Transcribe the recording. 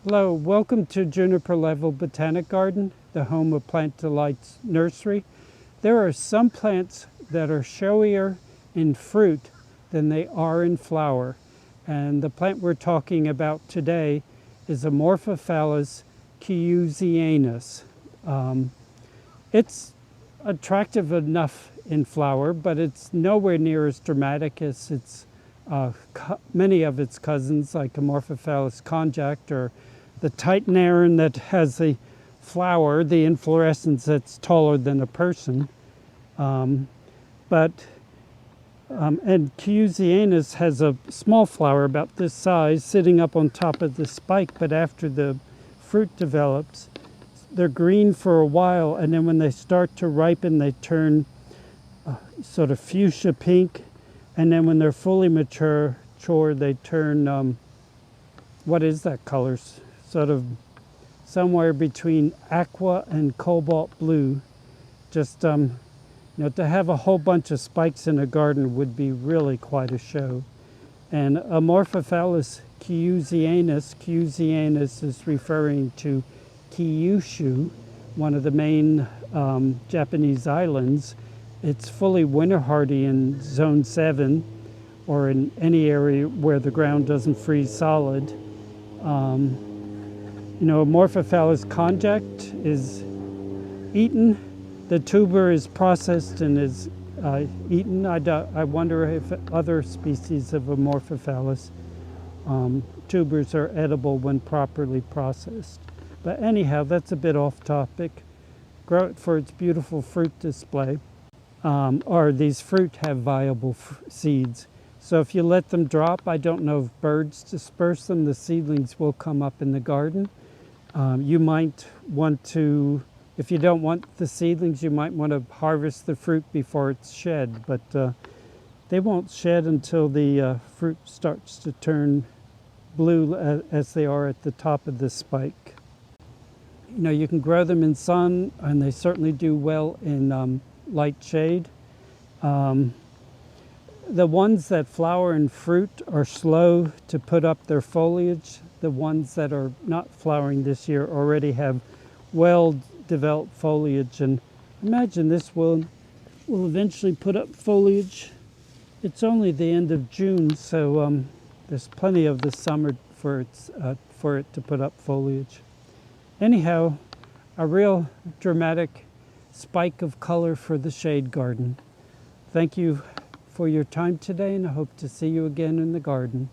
Hello, welcome to Juniper Level Botanic Garden, the home of Plant Delights Nursery. There are some plants that are showier in fruit than they are in flower. And the plant we're talking about today is Amorphophallus kiusianus. It's attractive enough in flower, but it's nowhere near as dramatic as many of its cousins, like Amorphophallus conjact or the titanaran that has the flower, the inflorescence that's taller than a person. And kiusianus has a small flower about this size sitting up on top of the spike, but after the fruit develops, they're green for a while, and then when they start to ripen, they turn sort of fuchsia pink, and then when they're fully mature, they turn, what is that color? Sort of somewhere between aqua and cobalt blue. Just, to have a whole bunch of spikes in a garden would be really quite a show. And Amorphophallus kiusianus is referring to Kyushu, one of the main Japanese islands. It's fully winter hardy in zone 7 or in any area where the ground doesn't freeze solid. Amorphophallus conjact is eaten. The tuber is processed and is eaten. I wonder if other species of Amorphophallus tubers are edible when properly processed. But anyhow, that's a bit off topic. Grow it for its beautiful fruit display. Or these fruit have viable seeds. So if you let them drop, I don't know if birds disperse them, the seedlings will come up in the garden. You might want to, if you don't want the seedlings, you might want to harvest the fruit before it's shed, but they won't shed until the fruit starts to turn blue as they are at the top of the spike. You can grow them in sun, and they certainly do well in light shade. The ones that flower and fruit are slow to put up their foliage. The ones that are not flowering this year already have well-developed foliage, and imagine this will eventually put up foliage. It's only the end of June, so there's plenty of the summer for it to put up foliage. Anyhow, a real dramatic spike of color for the shade garden. Thank you for your time today, and I hope to see you again in the garden.